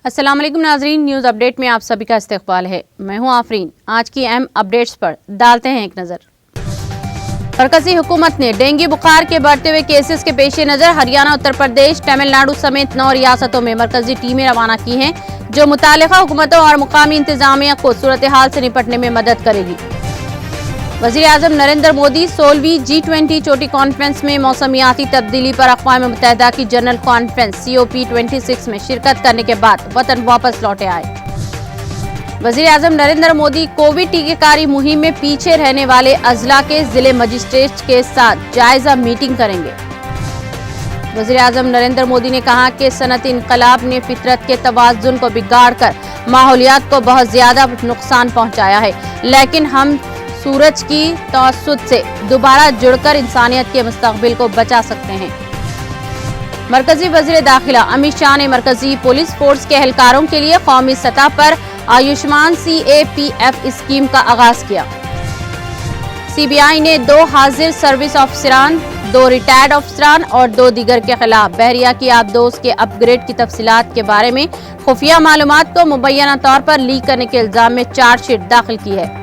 अस्सलाम वालेकुम नाजरीन, न्यूज़ अपडेट में आप सभी का इस्तकबाल है। मैं हूं आफरीन। आज की अहम अपडेट्स पर डालते हैं एक नज़र। मरकजी हुकूमत ने डेंगू बुखार के बढ़ते हुए केसेस के पेश नज़र हरियाणा, उत्तर प्रदेश, तमिलनाडु समेत 9 रियासतों में मरकजी टीमें रवाना की हैं, जो मुतालिका हुकूमतों और मुकामी इंतजामिया को सूरत हाल से निपटने में मदद करेगी। वज़ीर-ए-आज़म नरेंद्र मोदी 16वीं G20 चोटी कॉन्फ्रेंस में मौसमियाती तब्दीली पर अक़वाम मुत्तहिदा की जनरल कॉन्फ्रेंस COP26 में शिरकत करने के बाद वतन वापस लौटे आए। वज़ीर-ए-आज़म नरेंद्र मोदी कोविड टीकाकरण मुहिम में पीछे रहने वाले अजला के जिले मजिस्ट्रेट के साथ जायजा मीटिंग करेंगे। वज़ीर-ए-आज़म नरेंद्र मोदी ने कहा कि सनअती इनकलाब ने फितरत के तवाज़ुन को बिगाड़कर माहौलियात को बहुत ज्यादा नुकसान पहुंचाया है, लेकिन हम सूरज की तवस्सुत से दोबारा जुड़कर इंसानियत के मुस्तकबिल को बचा सकते हैं। मरकजी वज़ीर दाखिला अमित शाह ने मरकजी पुलिस फोर्स के एहलकारों के लिए कौमी सतह पर आयुष्मान CAPF स्कीम का आगाज किया। CBI ने 2 हाजिर सर्विस अफसरान, 2 रिटायर्ड अफसरान और 2 दीगर के खिलाफ बहरिया की आबदोज के अपग्रेड की तफसीलात के बारे में खुफिया मालूमात को मुबैना तौर पर लीक करने के इल्जाम में चार्जशीट दाखिल की है।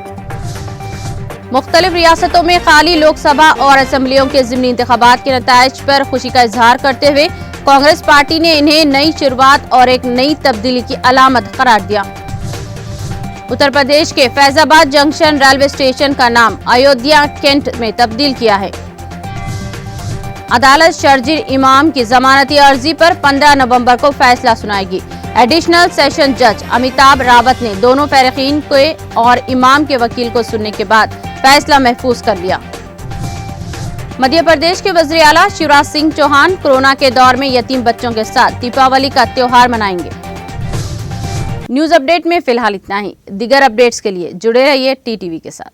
मुख्तलिफ रियासतों में खाली लोकसभा और असम्बलियों के ज़िमनी इंतखाबात के नताइज पर खुशी का इजहार करते हुए कांग्रेस पार्टी ने इन्हें नई शुरुआत और एक नई तब्दीली की अलामत करार दिया। उत्तर प्रदेश के फैजाबाद जंक्शन रेलवे स्टेशन का नाम अयोध्या कैंट में तब्दील किया है। अदालत शर्जील इमाम की जमानती अर्जी पर 15 नवंबर को फैसला सुनाएगी। एडिशनल सेशन जज अमिताभ रावत ने दोनों फरीकीन के और इमाम के वकील को सुनने के बाद फैसला महफूज कर लिया। मध्य प्रदेश के वज़ीर आला शिवराज सिंह चौहान कोरोना के दौर में यतीम बच्चों के साथ दीपावली का त्योहार मनाएंगे। न्यूज़ अपडेट में फिलहाल इतना ही। दीगर अपडेट्स के लिए जुड़े रहिए TTV के साथ।